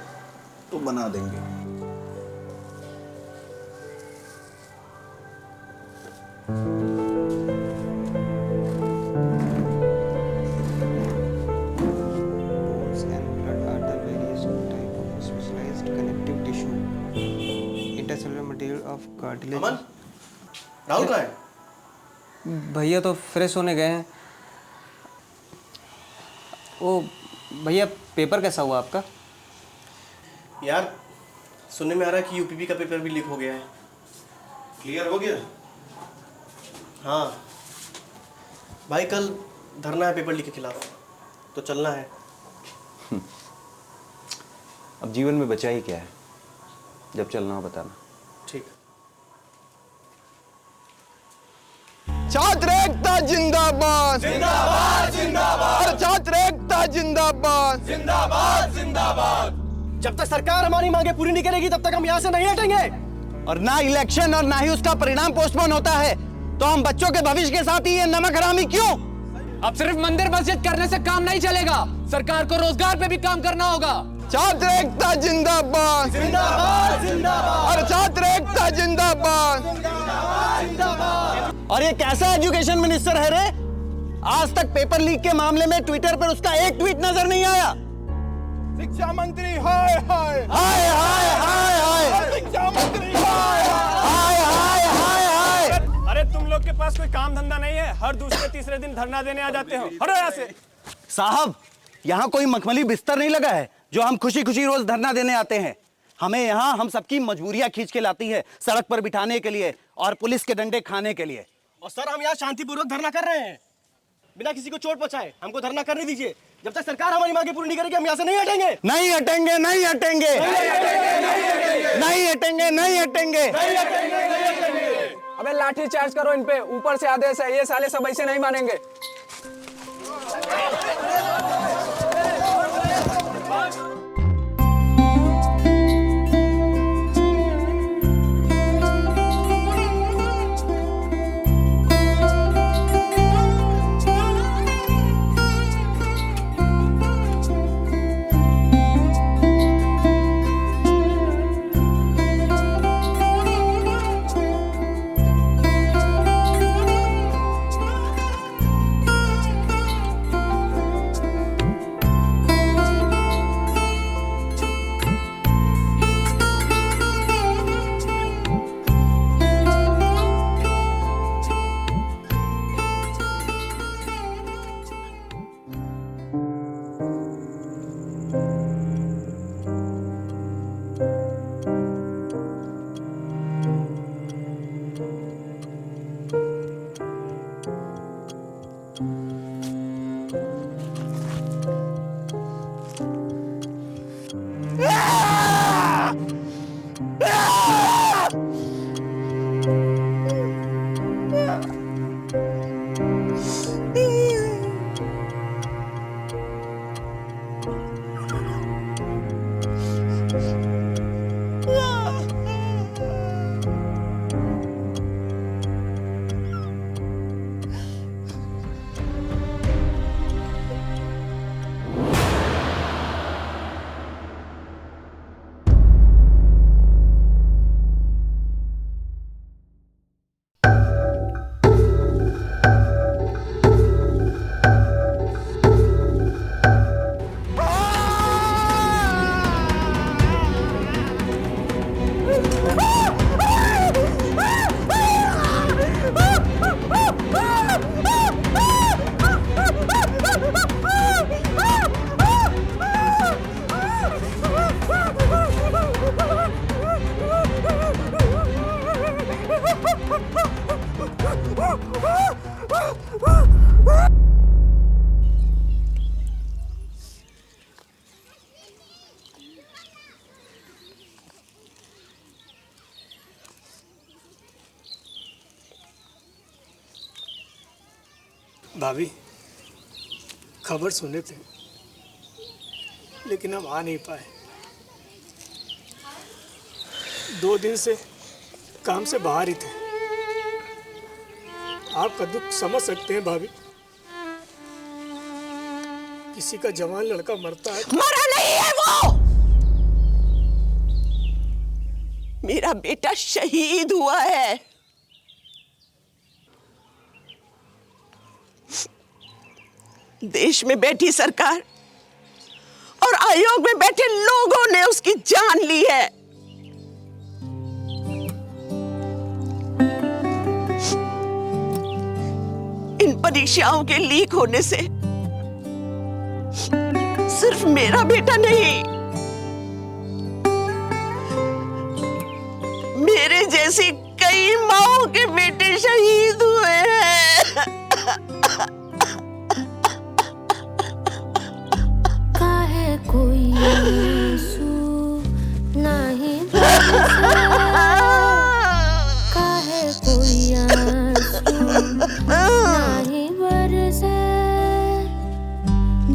तो बना देंगे। Bones and blood are the various type of specialized connective tissue. Intercellular material of cartilage. अमन, राहुल कहाँ है? भैया तो फ्रेश होने गए हैं। ओ भैया पेपर कैसा हुआ आपका? यार सुनने में आ रहा है कि यूपीपी का पेपर भी लीक हो गया है। क्लियर हो गया? हाँ भाई, कल धरना है पेपर लीक के खिलाफ, तो चलना है। अब जीवन में बचा ही क्या है, जब चलना हो बताना। ठीक। छात्र एकता जिंदाबाद जिंदाबाद जिंदाबाद, छात्र एकता जिंदाबाद जिंदाबाद जिंदाबाद। जब तक सरकार हमारी मांगे पूरी नहीं करेगी तब तक हम यहाँ से नहीं हटेंगे। और ना इलेक्शन और ना ही उसका परिणाम पोस्टपोन होता है, तो हम बच्चों के भविष्य के साथ ही ये नमक हरामी क्यों? अब सिर्फ मंदिर मस्जिद करने से काम नहीं चलेगा, सरकार को रोजगार पे भी काम करना होगा। छात्र एकता जिंदाबाद जिंदाबाद जिंदाबाद, और छात्र एकता जिंदाबाद जिंदाबाद। और ये कैसा एजुकेशन मिनिस्टर है रे? आज तक पेपर लीक के मामले में ट्विटर पर उसका एक ट्वीट नजर नहीं आया। शिक्षा मंत्री हाय हाय हाय हाय हाय हाय, शिक्षा मंत्री हाय हाय हाय हाय हाय। अरे तुम लोग के पास कोई काम धंधा नहीं है? हर दूसरे तीसरे दिन धरना देने आ जाते हो। हटो यहाँ से। साहब, यहाँ कोई मखमली बिस्तर नहीं लगा है जो हम खुशी खुशी रोज धरना देने आते हैं। हमें यहाँ हम सबकी मजबूरियां खींच के लाती है सड़क पर बिठाने के लिए और पुलिस के डंडे खाने के लिए। और सर, हम यहाँ शांतिपूर्वक धरना कर रहे हैं, बिना किसी को चोट पहुंचाए। हमको धरना करने दीजिए। जब तक सरकार हमारी मांगे पूरी नहीं करेगी, हम यहाँ से नहीं हटेंगे। नहीं हटेंगे, नहीं हटेंगे, नहीं हटेंगे, नहीं हटेंगे। अबे लाठी चार्ज करो इन पे, ऊपर से आदेश है, ये साले सब ऐसे नहीं मानेंगे। भाभी, खबर सुने थे लेकिन हम आ नहीं पाए। 2 दिन से काम से बाहर ही थे। आपका दुख समझ सकते हैं भाभी। किसी का जवान लड़का मरता है। मरा नहीं है वो, मेरा बेटा शहीद हुआ है। देश में बैठी सरकार और आयोग में बैठे लोगों ने उसकी जान ली है। इन परीक्षाओं के लीक होने से सिर्फ मेरा बेटा नहीं, मेरे जैसी कई माओं के बेटे शहीद हुए हैं। काहे कोई आंसू नहीं काहे कोई आंसू नहीं बरसे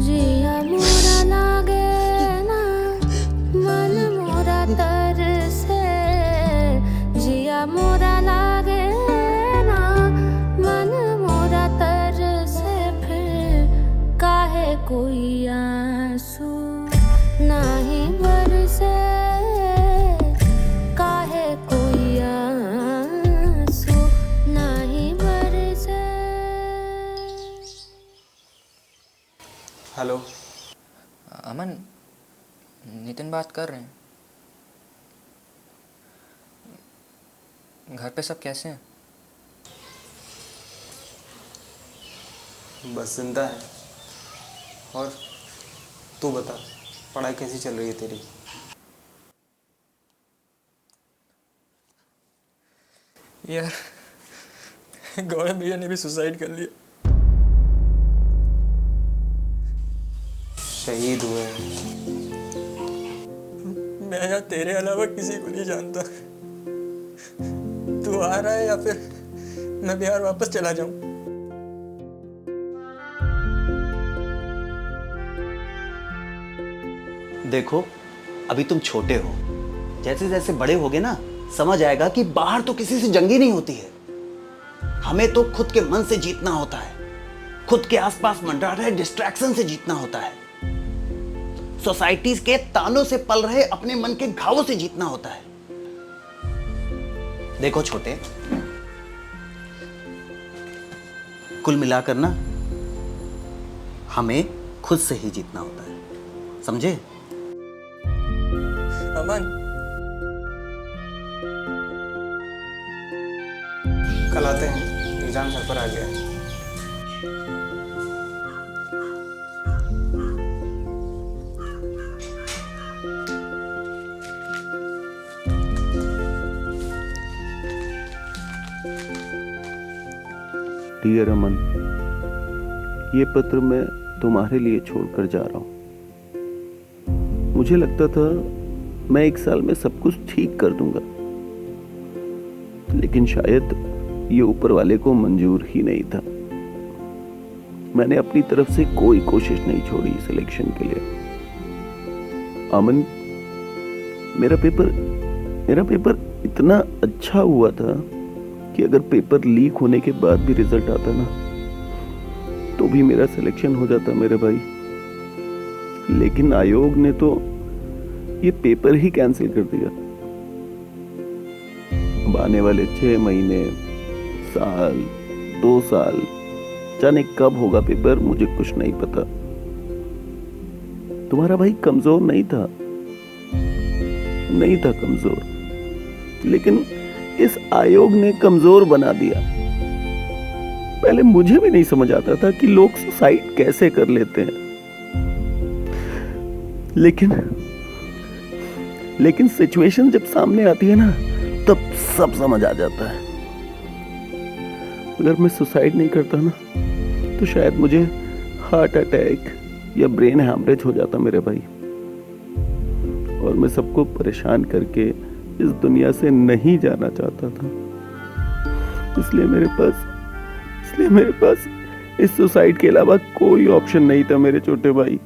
जिया मोरा लागे ना मन मोरा तरसे जिया मोरा लागे ना मन मोरा तरसे फिर काहे कोई आंसू नहीं बरसे काहे कोई आंसू नहीं बरसे। हेलो अमन, नितिन बात कर रहे हैं। घर पे सब कैसे हैं? बस जिंदा है। और तू बता, पढ़ाई कैसी चल रही है तेरी? यार, गौरव भैया ने भी सुसाइड कर लिया। शहीद हुए हैं। मैं यहाँ तेरे अलावा किसी को नहीं जानता। तू आ रहा है या फिर मैं बिहार वापस चला जाऊं? देखो, अभी तुम छोटे हो, जैसे जैसे बड़े होगे ना, समझ आएगा कि बाहर तो किसी से जंगी नहीं होती है। हमें तो खुद के मन से जीतना होता है, खुद के आसपास मंडरा रहे डिस्ट्रैक्शन से जीतना होता है, सोसाइटीज के तानों से पल रहे अपने मन के घावों से जीतना होता है। देखो छोटे, कुल मिलाकर ना हमें खुद से ही जीतना होता है, समझे? अमन, कल आते हैं, एग्जाम सर पर आ गया है। डियर अमन, ये पत्र मैं तुम्हारे लिए छोड़कर जा रहा हूँ। मुझे लगता था मैं 1 साल में सब कुछ ठीक कर दूंगा, लेकिन शायद ये ऊपर वाले को मंजूर ही नहीं था। मैंने अपनी तरफ से कोई कोशिश नहीं छोड़ी सिलेक्शन के लिए। अमन, मेरा पेपर इतना अच्छा हुआ था कि अगर पेपर लीक होने के बाद भी रिजल्ट आता ना, तो भी मेरा सिलेक्शन हो जाता मेरे भाई। लेकिन आयोग ने तो ये पेपर ही कैंसिल कर दिया। अब आने वाले 6 महीने, साल, 2 साल, जाने कब होगा पेपर, मुझे कुछ नहीं पता। तुम्हारा भाई कमजोर नहीं था कमजोर, लेकिन इस आयोग ने कमजोर बना दिया। पहले मुझे भी नहीं समझ आता था कि लोग सुसाइड कैसे कर लेते हैं, लेकिन सिचुएशन जब सामने आती है ना, तब सब समझ आ जाता है। अगर मैं सुसाइड नहीं करता ना, तो शायद मुझे हार्ट अटैक या ब्रेन हैमरेज हो जाता मेरे भाई, और मैं सबको परेशान करके इस दुनिया से नहीं जाना चाहता था। इसलिए मेरे पास इस सुसाइड के अलावा कोई ऑप्शन नहीं था मेरे छोटे भाई।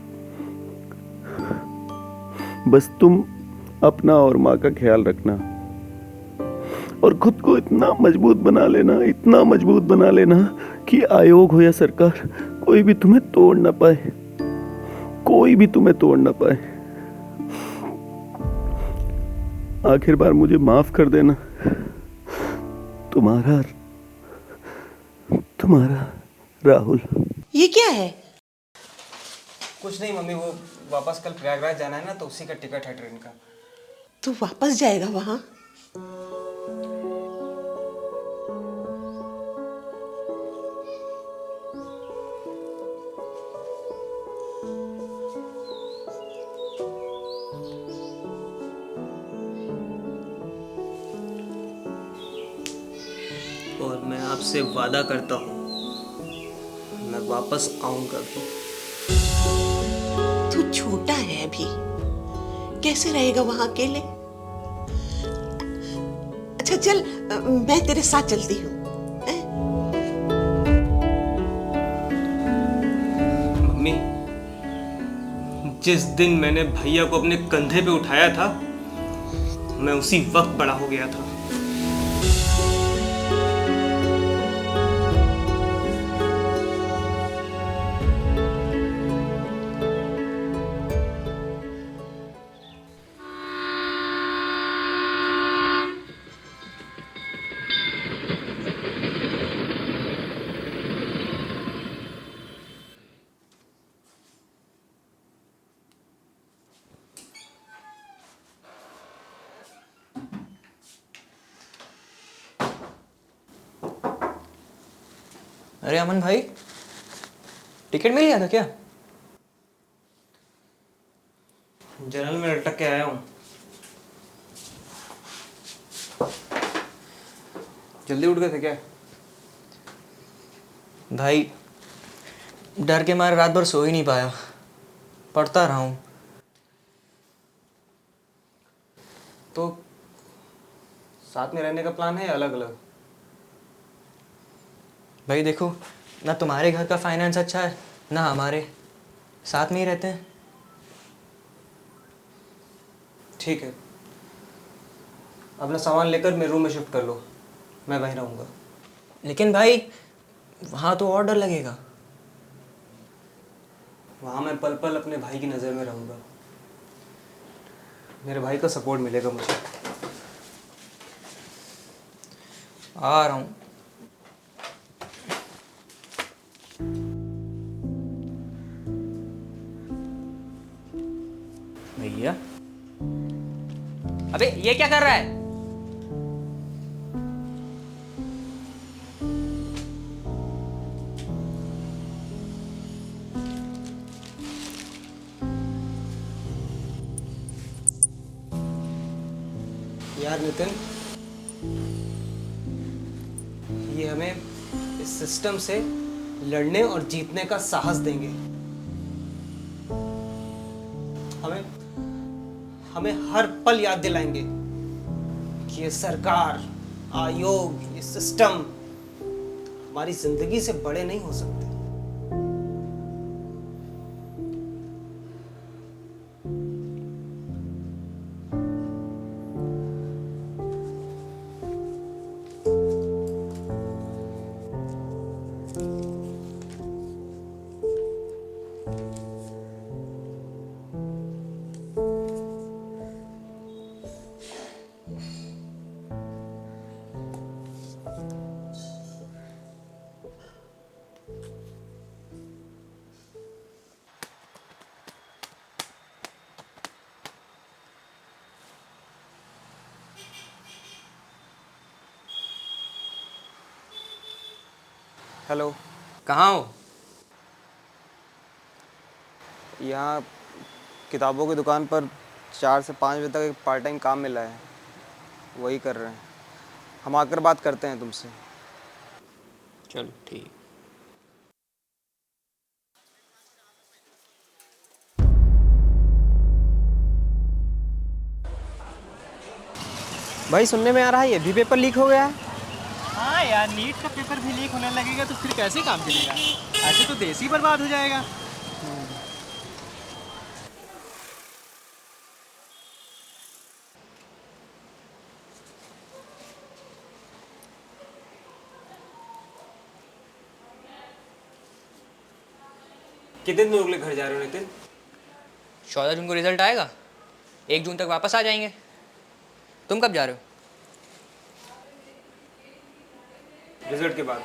बस तुम अपना और माँ का ख्याल रखना, और खुद को इतना मजबूत बना लेना कि आयोग हो या सरकार, कोई भी तुम्हें तोड़ ना पाए। आखिर बार मुझे माफ कर देना। तुम्हारा राहुल। ये क्या है? कुछ नहीं मम्मी, वो वापस कल प्रयागराज जाना है ना, तो उसी का टिकट है ट्रेन का। तू वापस जाएगा वहां? और मैं आपसे वादा करता हूँ, मैं वापस आऊंगा भी। तू छोटा है अभी, कैसे रहेगा वहां अकेले? अच्छा चल, मैं तेरे साथ चलती हूँ। मम्मी, जिस दिन मैंने भैया को अपने कंधे पे उठाया था, मैं उसी वक्त बड़ा हो गया था। अरे अमन भाई, टिकट मिल गया था क्या? जर्नल में लटक के आया हूँ। जल्दी उठ गए थे क्या? भाई डर के मारे रात भर सो ही नहीं पाया, पढ़ता रहा हूँ। तो साथ में रहने का प्लान है या अलग अलग? भाई देखो, ना तुम्हारे घर का फाइनेंस अच्छा है ना हमारे, साथ में ही रहते हैं। ठीक है, अपना सामान लेकर मेरे रूम में शिफ्ट कर लो, मैं वहीं रहूँगा। लेकिन भाई वहाँ तो और डर लगेगा। वहाँ मैं पल पल अपने भाई की नज़र में रहूँगा, मेरे भाई का सपोर्ट मिलेगा मुझे। आ रहा हूँ। भैया, अबे ये क्या कर रहा है? यार नितिन, ये हमें इस सिस्टम से लड़ने और जीतने का साहस देंगे। हमें हर पल याद दिलाएंगे कि ये सरकार, आयोग, ये सिस्टम हमारी जिंदगी से बड़े नहीं हो सकते। हेलो, कहाँ हो? यहाँ किताबों की दुकान पर 4 से 5 बजे तक एक पार्ट टाइम काम मिला है, वही कर रहे हैं। हम आकर बात करते हैं तुमसे। चलो ठीक। भाई सुनने में आ रहा है ये भी पेपर लीक हो गया है। हाँ यार, नीट का पेपर भी लीक होने लगेगा तो फिर कैसे काम चलेगा? ऐसे तो देश ही बर्बाद हो जाएगा। कितने दिनों के लिए घर जा रहे हो नितिन? 14 जून को रिजल्ट आएगा, 1 जून तक वापस आ जाएंगे। तुम कब जा रहे हो? रिजल्ट के बाद।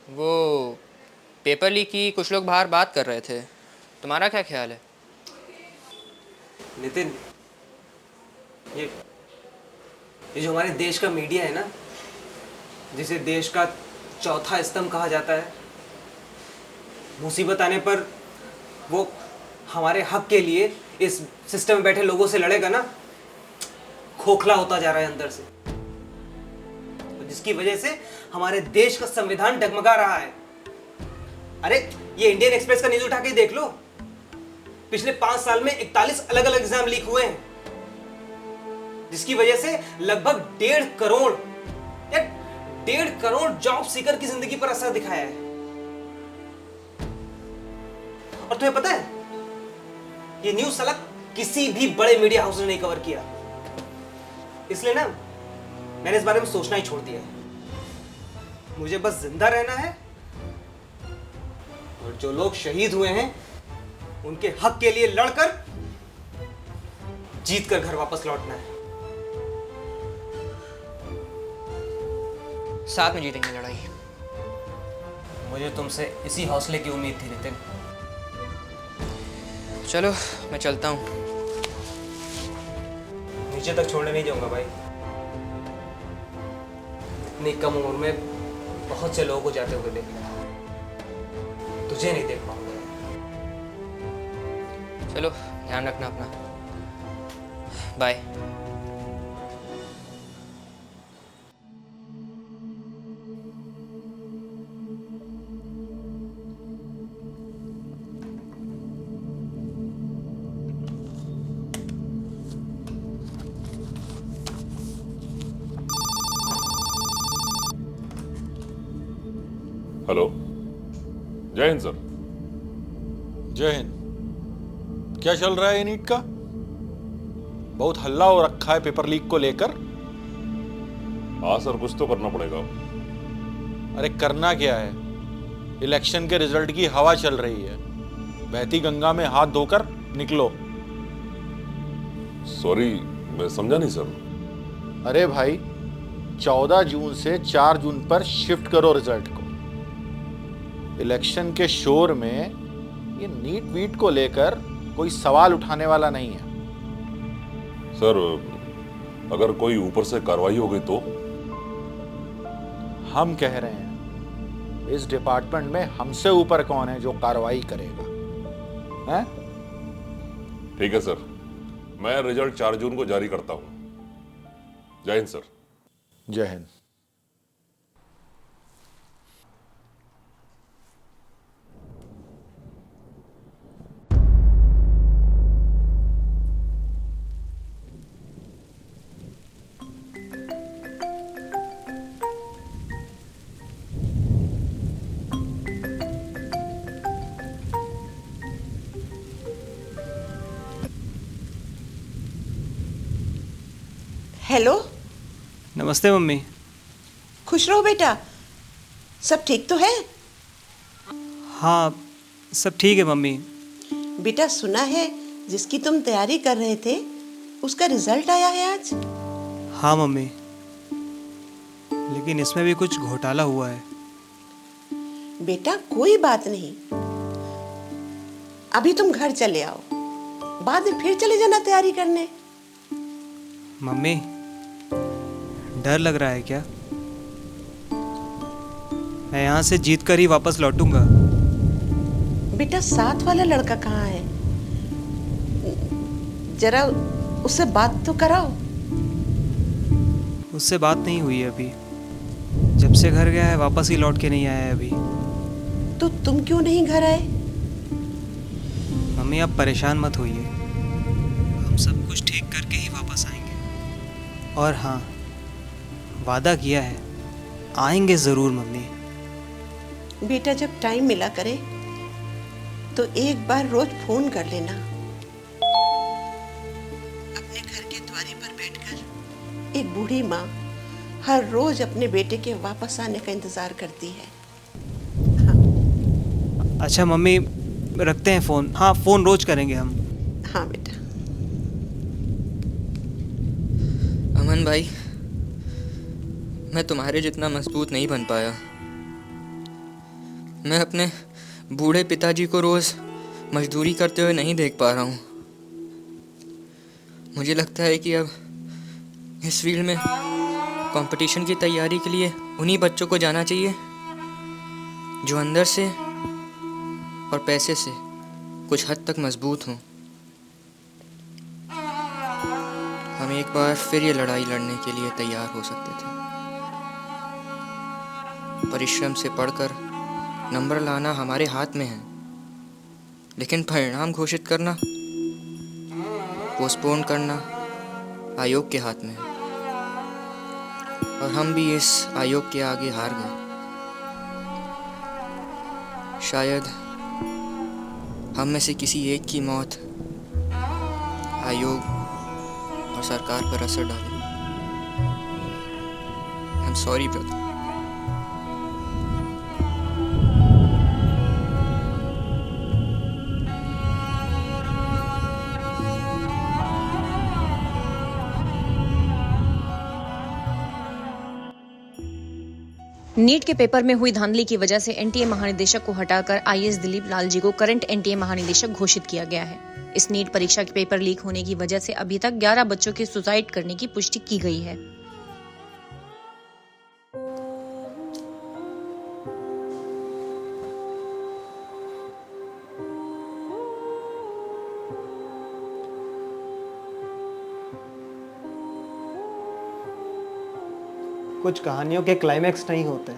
वो पेपर लीक की कुछ लोग बाहर बात कर रहे थे, तुम्हारा क्या ख्याल है? नितिन, ये जो हमारे देश का मीडिया है ना, जिसे देश का चौथा स्तंभ कहा जाता है, मुसीबत आने पर वो हमारे हक के लिए इस सिस्टम में बैठे लोगों से लड़ेगा ना, खोखला होता जा रहा है अंदर से, जिसकी वजह से हमारे देश का संविधान डगमगा रहा है। अरे ये इंडियन एक्सप्रेस का न्यूज उठा के देख लो, पिछले 5 साल में 41 अलग अलग एग्जाम लीक हुए हैं, जिसकी वजह से लगभग 1.5 करोड़ जॉब सीकर की जिंदगी पर असर दिखाया है। और तुम्हें पता है, ये न्यूज साला किसी भी बड़े मीडिया हाउस ने नहीं कवर किया, इसलिए ना मैंने इस बारे में सोचना ही छोड़ दिया है। मुझे बस जिंदा रहना है और जो लोग शहीद हुए हैं उनके हक के लिए लड़कर जीत कर घर वापस लौटना है। साथ में जीतेंगे लड़ाई। मुझे तुमसे इसी हौसले की उम्मीद थी नितिन। चलो मैं चलता हूँ। नीचे तक छोड़ने नहीं जाऊंगा भाई। इतनी कम उम्र में बहुत से लोगों को जाते हुए देखा। तुझे नहीं देख पाऊंगा। चलो ध्यान रखना अपना, बाय। हेलो, जय हिंद सर। जय हिंद। क्या चल रहा है नीट का? बहुत हल्ला हो रखा है पेपर लीक को लेकर। हाँ सर, कुछ तो करना पड़ेगा। अरे करना क्या है, इलेक्शन के रिजल्ट की हवा चल रही है, बहती गंगा में हाथ धोकर निकलो। सॉरी, मैं समझा नहीं सर। अरे भाई, 14 जून से 4 जून पर शिफ्ट करो रिजल्ट को। इलेक्शन के शोर में ये नीट वीट को लेकर कोई सवाल उठाने वाला नहीं है। सर, अगर कोई ऊपर से कार्रवाई हो गई तो? हम कह रहे हैं, इस डिपार्टमेंट में हमसे ऊपर कौन है जो कार्रवाई करेगा? हैं? ठीक है सर, मैं रिजल्ट 4 जून को जारी करता हूं। जय हिंद सर। जय हिंद। हेलो। नमस्ते मम्मी। खुश रहो बेटा, सब ठीक तो है? हाँ, सब ठीक है मम्मी। बेटा सुना है जिसकी तुम तैयारी कर रहे थे उसका रिजल्ट आया है आज? हाँ मम्मी, लेकिन इसमें भी कुछ घोटाला हुआ है। बेटा कोई बात नहीं, अभी तुम घर चले आओ, बाद में फिर चले जाना तैयारी करने। मम्मी, डर लग रहा है क्या? मैं यहाँ से जीत कर ही वापस लौटूंगा। बेटा साथ वाला लड़का कहाँ है? जरा उससे बात तो कराओ। उससे बात नहीं हुई है अभी। जब से घर गया है वापस ही लौट के नहीं आया है अभी। तो तुम क्यों नहीं घर आए? मम्मी आप परेशान मत होइए, हम सब कुछ ठीक करके ही वापस आएंगे। और हाँ, वादा किया है, आएंगे ज़रूर मम्मी। बेटा जब टाइम मिला करे तो एक बार रोज फोन कर लेना। अपने घर के द्वारे पर बैठकर एक बूढ़ी माँ हर रोज अपने बेटे के वापस आने का इंतजार करती है। अच्छा मम्मी, रखते हैं फ़ोन। हाँ, फ़ोन रोज करेंगे हम। हाँ बेटा। अमन भाई, मैं तुम्हारे जितना मजबूत नहीं बन पाया। मैं अपने बूढ़े पिताजी को रोज़ मजदूरी करते हुए नहीं देख पा रहा हूँ। मुझे लगता है कि अब इस फील्ड में कंपटीशन की तैयारी के लिए उन्हीं बच्चों को जाना चाहिए जो अंदर से और पैसे से कुछ हद तक मजबूत हों। हम एक बार फिर ये लड़ाई लड़ने के लिए तैयार हो सकते थे। परिश्रम से पढ़कर नंबर लाना हमारे हाथ में है, लेकिन परिणाम घोषित करना, पोस्टपोन करना आयोग के हाथ में है। और हम भी इस आयोग के आगे हार गए। शायद हम में से किसी एक की मौत आयोग और सरकार पर असर डाले। I am sorry brother. NEET के पेपर में हुई धांधली की वजह से एनटीए महानिदेशक को हटाकर आईएएस दिलीप लाल जी को करंट एनटीए महानिदेशक घोषित किया गया है। इस नीट परीक्षा के पेपर लीक होने की वजह से अभी तक 11 बच्चों के सुसाइड करने की पुष्टि की गई है। कुछ कहानियों के क्लाइमैक्स नहीं होते।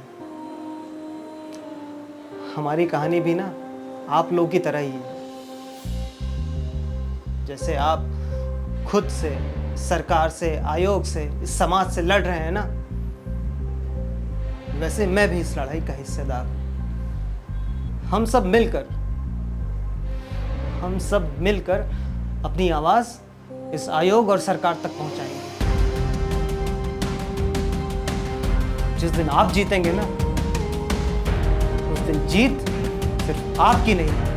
हमारी कहानी भी ना आप लोगों की तरह ही है। जैसे आप खुद से, सरकार से, आयोग से, इस समाज से लड़ रहे हैं ना, वैसे मैं भी इस लड़ाई का हिस्सेदार हूं। हम सब मिलकर अपनी आवाज इस आयोग और सरकार तक पहुंचाएंगे। जिस दिन आप जीतेंगे ना, उस दिन जीत सिर्फ आपकी नहीं